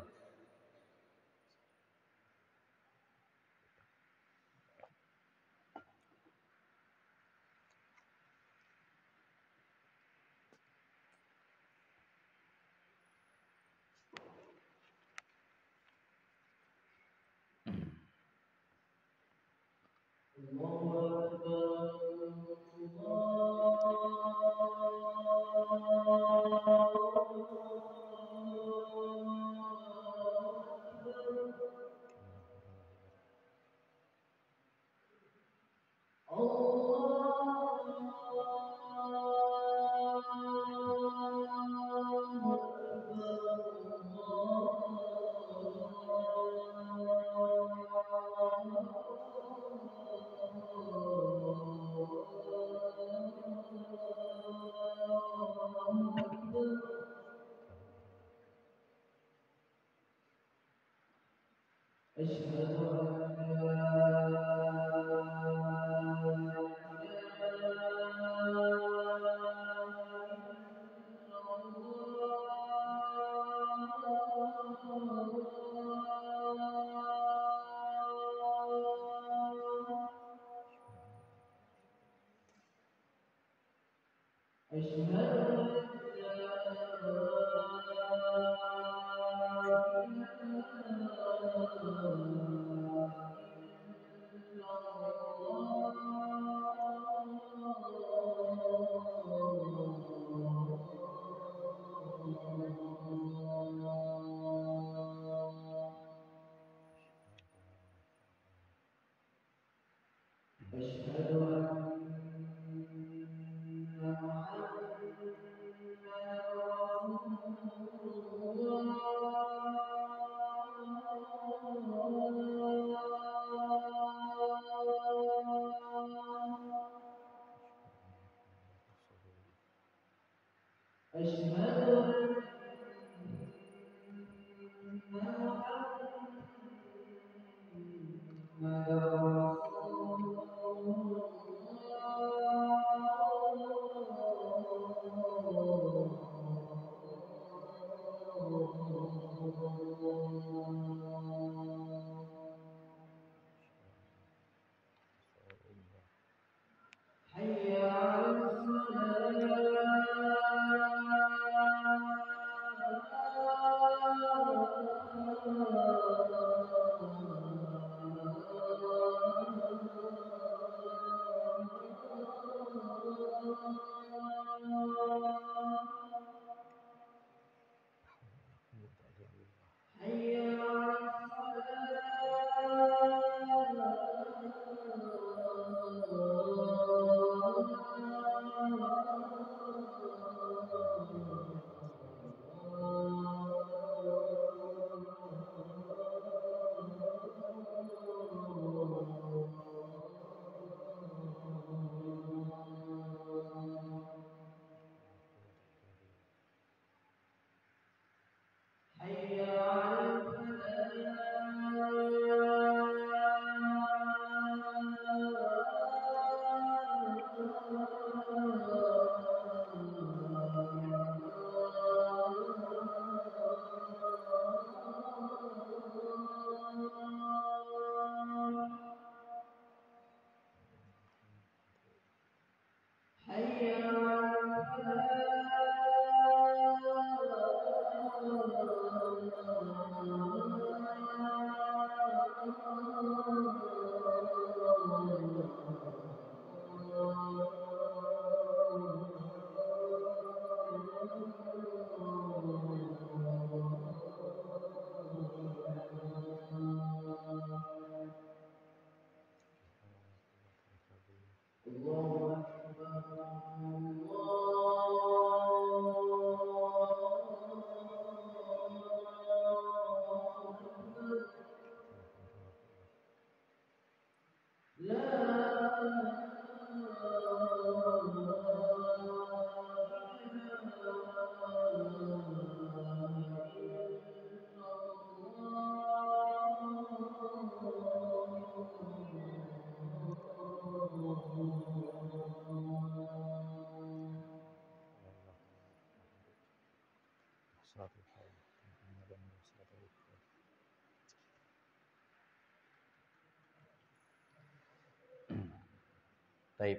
Baik.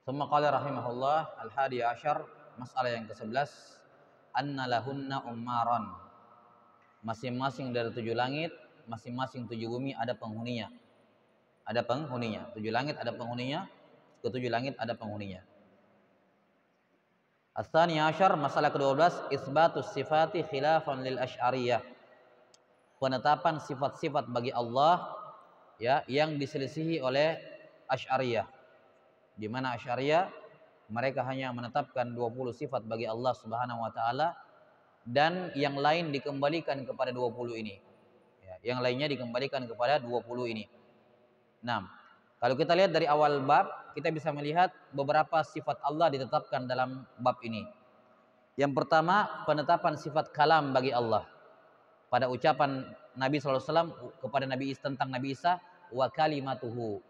Tsumma qala rahimahullah al-hadi asyar, masalah yang ke-11, anna lahunna ummaran. Masing-masing dari 7 langit, masing-masing 7 bumi ada penghuninya. Ada penghuninya. 7 langit ada penghuninya, ke-7 langit ada penghuninya. Ats-tsani asyar, masalah ke-12, isbatus sifati khilafan lil asy'ariyah. Penetapan sifat-sifat bagi Allah ya yang diselisihi oleh Asy'ariyah. Di mana Asy'ariyah mereka hanya menetapkan 20 sifat bagi Allah Subhanahu wa taala dan yang lain dikembalikan kepada 20 ini. Ya, yang lainnya dikembalikan kepada 20 ini. Nah, kalau kita lihat dari awal bab, kita bisa melihat beberapa sifat Allah ditetapkan dalam bab ini. Yang pertama, penetapan sifat kalam bagi Allah. Pada ucapan Nabi SAW kepada Nabi Isa tentang Nabi Isa, wa kalimatuhu,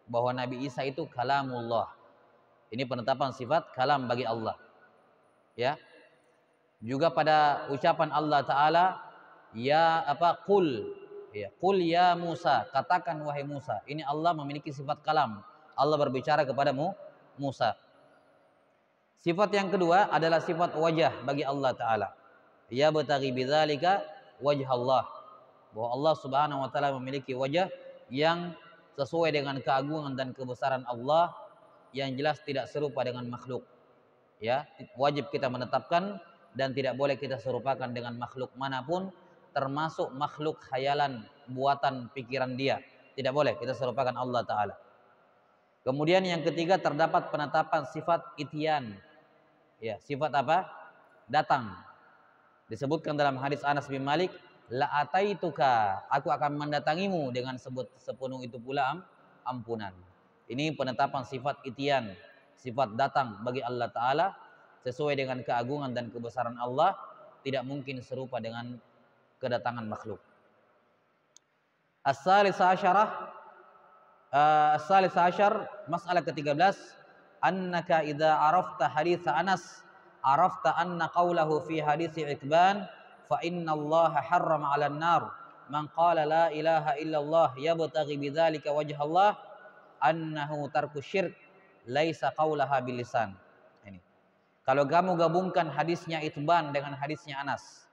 bahwa Nabi Isa itu kalamullah. Ini penetapan sifat kalam bagi Allah. Ya. Juga pada ucapan Allah Ta'ala, qul, ya, qul ya Musa, katakan wahai Musa. Ini Allah memiliki sifat kalam. Allah berbicara kepada Musa. Sifat yang kedua adalah sifat wajah bagi Allah Ta'ala. Ya bataghi bidzalika wajh Allah, bahwa Allah Subhanahu wa taala memiliki wajah yang sesuai dengan keagungan dan kebesaran Allah, yang jelas tidak serupa dengan makhluk. Ya, wajib kita menetapkan dan tidak boleh kita serupakan dengan makhluk manapun, termasuk makhluk khayalan buatan pikiran dia. Tidak boleh kita serupakan Allah Ta'ala. Kemudian yang ketiga terdapat penetapan sifat ityan. Ya, sifat apa? Datang. Disebutkan dalam hadis Anas bin Malik, la ataituka, aku akan mendatangimu dengan sepenuh itu pula ampunan. Ini penetapan sifat ityan, sifat datang bagi Allah Ta'ala sesuai dengan keagungan dan kebesaran Allah, tidak mungkin serupa dengan kedatangan makhluk. As-salisa asyar, masalah ke-13, annaka idza arafta hadits Anas arafta anna qawlahu fi hadits Itban fa inna Allah harrama 'alan nar man qala la ilaha illallah yabtaghi bidzalika wajh Allah annahu tarku syirk laisa qaulaha bil lisan. Ini. Kalau kamu gabungkan hadisnya Itban dengan hadisnya Anas.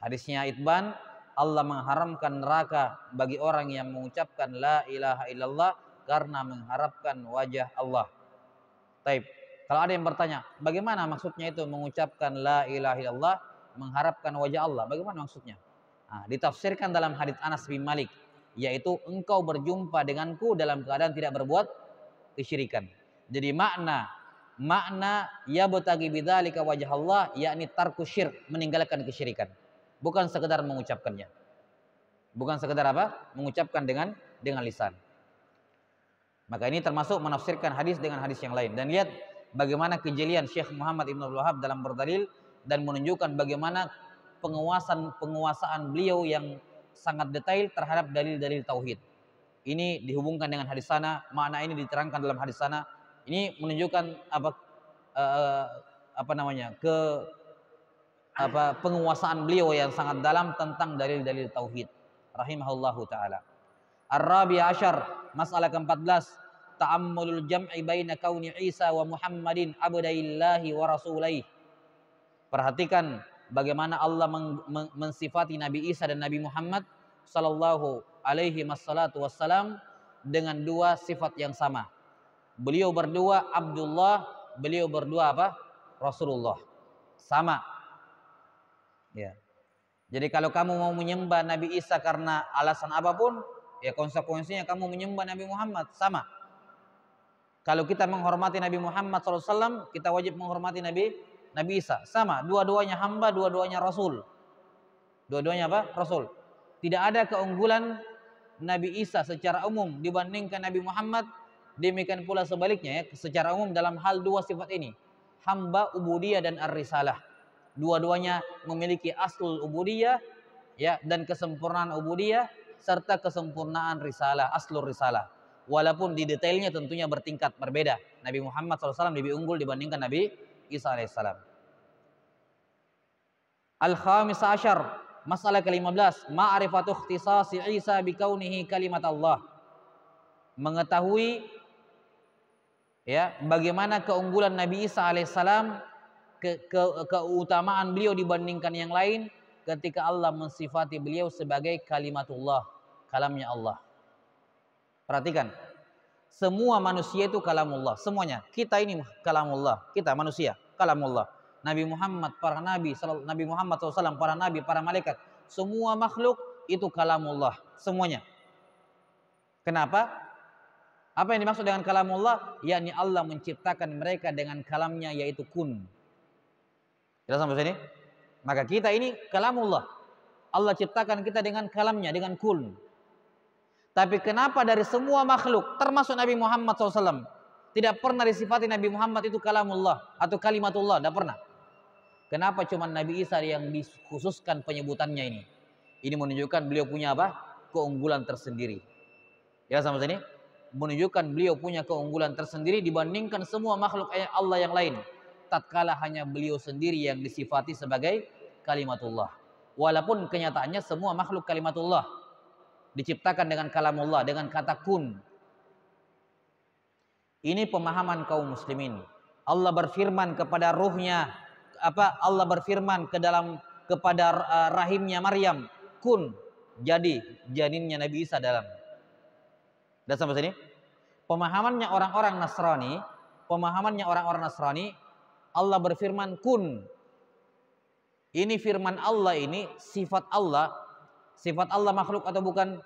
Hadisnya Itban, Allah mengharamkan neraka bagi orang yang mengucapkan la ilaha illallah karena mengharapkan wajah Allah. Taib. Kalau ada yang bertanya, bagaimana maksudnya itu mengucapkan la ilaha illallah mengharapkan wajah Allah? Bagaimana maksudnya? Nah, ditafsirkan dalam hadits Anas bin Malik, yaitu engkau berjumpa denganku dalam keadaan tidak berbuat kesyirikan. Jadi makna ya batagi bidzalika wajah Allah, yakni tarku syirk, meninggalkan kesyirikan. Bukan sekedar mengucapkannya. Bukan sekedar apa? Mengucapkan dengan lisan. Maka ini termasuk menafsirkan hadis dengan hadis yang lain. Dan lihat bagaimana kejelian Syekh Muhammad Ibn Abdul Wahhab dalam berdalil dan menunjukkan bagaimana penguasaan beliau yang sangat detail terhadap dalil-dalil tauhid. Ini dihubungkan dengan hadis sana, makna ini diterangkan dalam hadis sana. Ini menunjukkan penguasaan beliau yang sangat dalam tentang dalil-dalil tauhid rahimahullahu taala. Ar-rabi' asyar, masalah ke-14, ta'ammulul jam'i baina kauni Isa wa Muhammadin abdaillahi wa rasulaihi. Perhatikan bagaimana Allah mensifati Nabi Isa dan Nabi Muhammad sallallahu alaihi wassalam dengan dua sifat yang sama. Beliau berdua Abdullah, beliau berdua apa? Rasulullah. Sama. Ya. Jadi kalau kamu mau menyembah Nabi Isa karena alasan apapun, ya konsekuensinya kamu menyembah Nabi Muhammad, sama. Kalau kita menghormati Nabi Muhammad SAW, kita wajib menghormati Nabi Isa, sama. Dua-duanya hamba, dua-duanya Rasul. Dua-duanya apa? Rasul. Tidak ada keunggulan Nabi Isa secara umum dibandingkan Nabi Muhammad. Demikian pula sebaliknya ya, secara umum dalam hal dua sifat ini, hamba, ubudiyah dan ar-risalah. Dua-duanya memiliki aslul ubudiyah ya, dan kesempurnaan ubudiyah serta kesempurnaan risalah, aslul risalah. Walaupun di detailnya tentunya bertingkat berbeda. Nabi Muhammad SAW lebih unggul dibandingkan Nabi Isa alaihissalam. Al-khamis asyar, masalah ke-15, ma'rifatu ikhtisasi Isa bikaunihi kalimat Allah. Mengetahui ya bagaimana keunggulan Nabi Isa alaihissalam, keutamaan beliau dibandingkan yang lain ketika Allah mensifati beliau sebagai kalimatullah, kalamnya Allah. Perhatikan, semua manusia itu kalamullah, semuanya. Kita ini kalamullah, kita manusia kalamullah. Nabi Muhammad, para nabi, Nabi Muhammad SAW, para nabi, para malaikat, semua makhluk itu kalamullah, semuanya. Kenapa? Apa yang dimaksud dengan kalamullah? Yakni Allah menciptakan mereka dengan kalamnya, yaitu kun. Jelas sampai sini? Maka kita ini kalamullah. Allah ciptakan kita dengan kalamnya, dengan kun. Tapi kenapa dari semua makhluk, termasuk Nabi Muhammad SAW, tidak pernah disifati Nabi Muhammad itu kalamullah atau kalimatullah? Tidak pernah. Kenapa cuma Nabi Isa yang dikhususkan penyebutannya ini? Ini menunjukkan beliau punya apa? Keunggulan tersendiri. Jelas sampai sini? Menunjukkan beliau punya keunggulan tersendiri dibandingkan semua makhluk Allah yang lain. Tatkala hanya beliau sendiri yang disifati sebagai kalimatullah. Walaupun kenyataannya semua makhluk kalimatullah, diciptakan dengan kalamullah, dengan kata kun. Ini pemahaman kaum muslimin. Allah berfirman kepada ruhnya, Allah berfirman kepada rahimnya Maryam, kun, jadi janinnya Nabi Isa dalam. Dan sampai sini, pemahamannya orang-orang Nasrani, Allah berfirman kun. Ini firman Allah, ini sifat Allah. Sifat Allah makhluk atau bukan?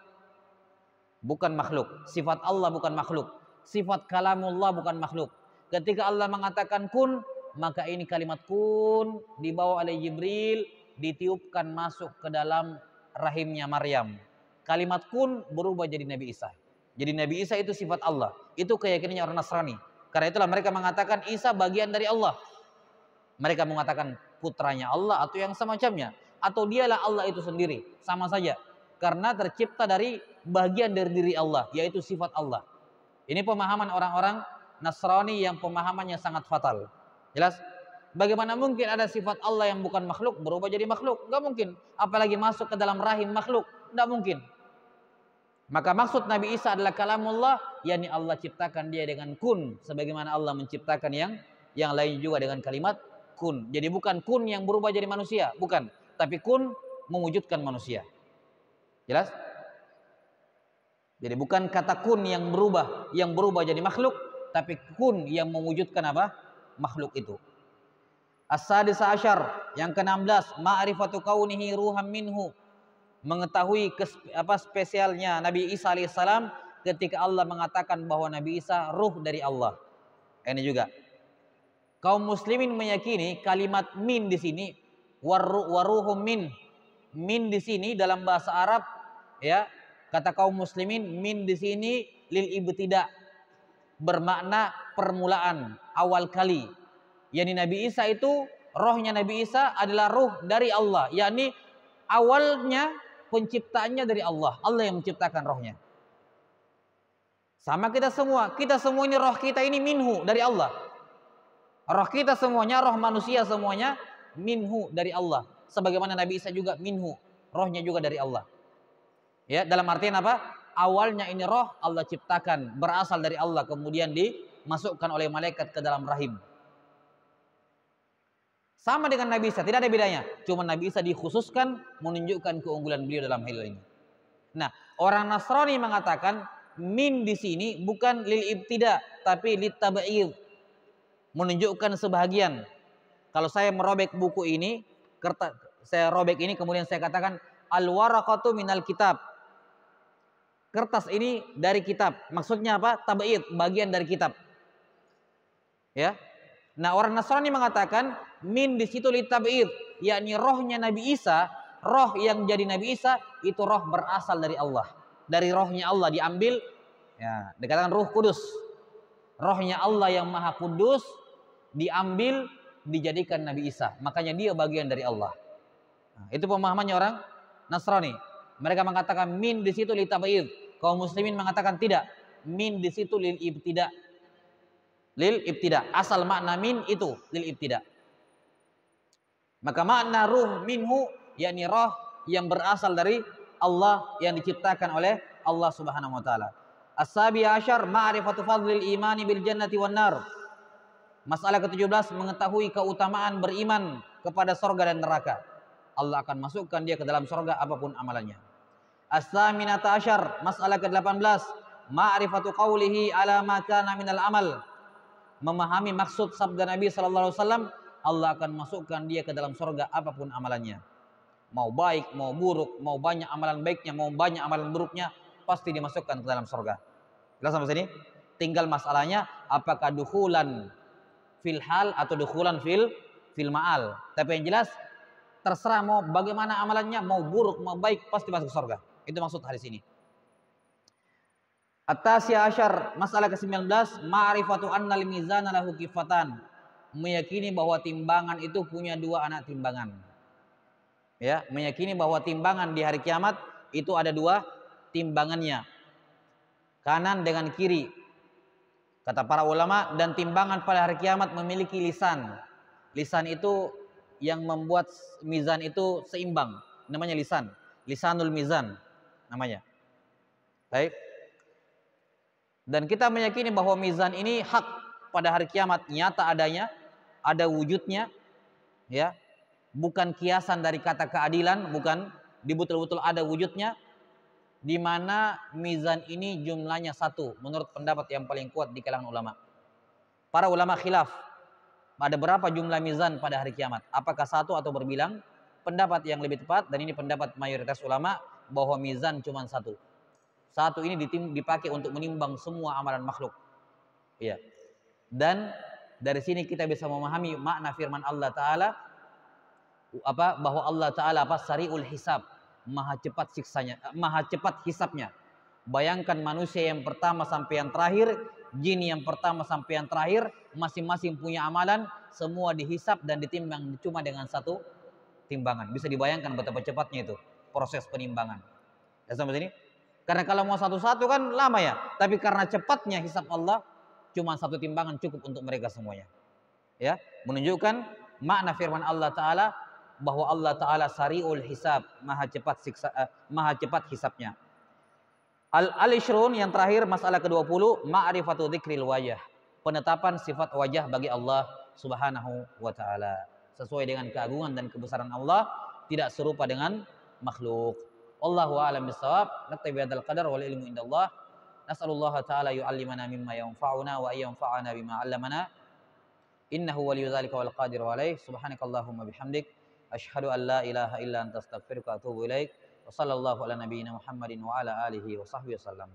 Bukan makhluk. Sifat Allah bukan makhluk. Sifat kalamullah bukan makhluk. Ketika Allah mengatakan kun, maka ini kalimat kun dibawa oleh Jibril, ditiupkan masuk ke dalam rahimnya Maryam. Kalimat kun berubah jadi Nabi Isa. Jadi Nabi Isa itu sifat Allah. Itu keyakinannya orang Nasrani. Karena itulah mereka mengatakan Isa bagian dari Allah. Mereka mengatakan putranya Allah atau yang semacamnya. Atau dialah Allah itu sendiri. Sama saja. Karena tercipta dari bagian dari diri Allah, yaitu sifat Allah. Ini pemahaman orang-orang Nasrani yang pemahamannya sangat fatal. Jelas? Bagaimana mungkin ada sifat Allah yang bukan makhluk berubah jadi makhluk? Enggak mungkin. Apalagi masuk ke dalam rahim makhluk. Enggak mungkin. Maka maksud Nabi Isa adalah kalamullah, yakni Allah ciptakan dia dengan kun, sebagaimana Allah menciptakan yang lain juga dengan kalimat kun. Jadi bukan kun yang berubah jadi manusia, bukan. Tapi kun mewujudkan manusia. Jelas? Jadi bukan kata kun yang berubah jadi makhluk, tapi kun yang mewujudkan apa? Makhluk itu. As-sadis asyar, yang ke-16, ma'rifatu kaunihi ruham minhu. Mengetahui spesialnya Nabi Isa alaihissalam ketika Allah mengatakan bahwa Nabi Isa ruh dari Allah. Ini juga kaum muslimin meyakini kalimat min di sini, waruhum min di sini dalam bahasa Arab, ya, kata kaum muslimin min di sini lil ibtida, bermakna permulaan, awal kali. Yani Nabi Isa itu, rohnya Nabi Isa adalah ruh dari Allah, yakni awalnya penciptaannya dari Allah. Allah yang menciptakan rohnya. Sama kita semua ini roh kita ini minhu, dari Allah. Roh kita semuanya, roh manusia semuanya minhu, dari Allah. Sebagaimana Nabi Isa juga minhu, rohnya juga dari Allah. Ya, dalam artian apa? awalnya ini roh Allah ciptakan, berasal dari Allah, kemudian dimasukkan oleh malaikat ke dalam rahim. Sama dengan Nabi Isa, tidak ada bedanya. Cuma Nabi Isa dikhususkan menunjukkan keunggulan beliau dalam hal ini. Nah, orang Nasrani mengatakan min di sini bukan lil ibtida, tapi lit tab'id. Menunjukkan sebahagian. Kalau saya merobek buku ini, saya robek ini kemudian saya katakan al waraqatu minal kitab. Kertas ini dari kitab. Maksudnya apa? Tab'id, bagian dari kitab. Ya. Nah, orang Nasrani mengatakan min di situ litab'id, yakni rohnya Nabi Isa, roh yang jadi Nabi Isa itu roh berasal dari Allah. Dari rohnya Allah diambil, ya, dikatakan Ruh Kudus. Rohnya Allah yang Maha Kudus diambil dijadikan Nabi Isa. Makanya dia bagian dari Allah. Nah, itu pemahamannya orang Nasrani. Mereka mengatakan min di situ litab'id. Kaum muslimin mengatakan tidak. Min di situ lil ibtida. Lil ibtida. Asal makna min itu lil ibtida. Maka makna ruh minhu yakni roh yang berasal dari Allah yang diciptakan oleh Allah Subhanahu wa taala. As-sabi asyar ma'rifatu fadlil imani bil jannati wan nar. Masalah ke-17 mengetahui keutamaan beriman kepada surga dan neraka. Allah akan masukkan dia ke dalam surga apapun amalannya. As-saminata asyar masalah ke-18 ma'rifatu qawlihi ala ma kana minal amal. Memahami maksud sabda Nabi sallallahu alaihi wasallam, Allah akan masukkan dia ke dalam surga apapun amalannya. Mau baik, mau buruk, mau banyak amalan baiknya, mau banyak amalan buruknya, pasti dimasukkan ke dalam surga. Jelas sampai sini? Tinggal masalahnya apakah dukhulan fil hal atau dukhulan fil ma'al. Tapi yang jelas terserah mau bagaimana amalannya, mau buruk, mau baik, pasti masuk surga. Itu maksud hadis ini. At-tasya asyar masalah ke-19 ma'rifatu annal mizana lahu kifatan. Meyakini bahwa timbangan itu punya dua anak timbangan. Ya, meyakini bahwa timbangan di hari kiamat itu ada dua timbangannya. Kanan dengan kiri. Kata para ulama, dan timbangan pada hari kiamat memiliki lisan. Lisan itu yang membuat mizan itu seimbang. Namanya lisan. Lisanul mizan namanya. Baik. Dan kita meyakini bahwa mizan ini hak pada hari kiamat, nyata adanya, ada wujudnya, ya, bukan kiasan dari kata keadilan, bukan, betul-betul ada wujudnya, di mana mizan ini jumlahnya satu, menurut pendapat yang paling kuat di kalangan ulama. Para ulama khilaf, ada berapa jumlah mizan pada hari kiamat? Apakah satu atau berbilang? Pendapat yang lebih tepat, dan ini pendapat mayoritas ulama, bahwa mizan cuma satu. Satu ini dipakai untuk menimbang semua amalan makhluk. Iya. Dan dari sini kita bisa memahami makna firman Allah Ta'ala bahwa Allah Ta'ala sari'ul hisab, maha cepat siksanya, maha cepat hisabnya. Bayangkan manusia yang pertama sampai yang terakhir, jin yang pertama sampai yang terakhir, masing-masing punya amalan, semua dihisab dan ditimbang cuma dengan satu timbangan. Bisa dibayangkan betapa cepatnya itu proses penimbangan. Ya, sampai sini? Karena kalau mau satu-satu kan lama ya. Tapi karena cepatnya hisab Allah, cuma satu timbangan cukup untuk mereka semuanya. Ya, menunjukkan makna firman Allah Ta'ala bahwa Allah Ta'ala sari'ul hisab, maha cepat hisabnya. Al-Ishrun yang terakhir masalah ke-20 ma'rifatu dzikril wajah. Penetapan sifat wajah bagi Allah Subhanahu wa Ta'ala. Sesuai dengan keagungan dan kebesaran Allah, tidak serupa dengan makhluk. Wallahu a'lam bissawab. Naktabi hadzal qadar wal ilmu indallah. Nas'alullaha ta'ala yu'allimana mimma yanfa'una wa yanfa'ana bima 'allamana. Innahu waliyyu dzalika wal qadiru alaih. Subhanakallahumma bihamdik asyhadu an la ilaha illa anta astaghfiruka wa atubu ilaik. Wa sallallahu ala nabiyyina Muhammadin wa ala alihi wa sahbihi wasallam.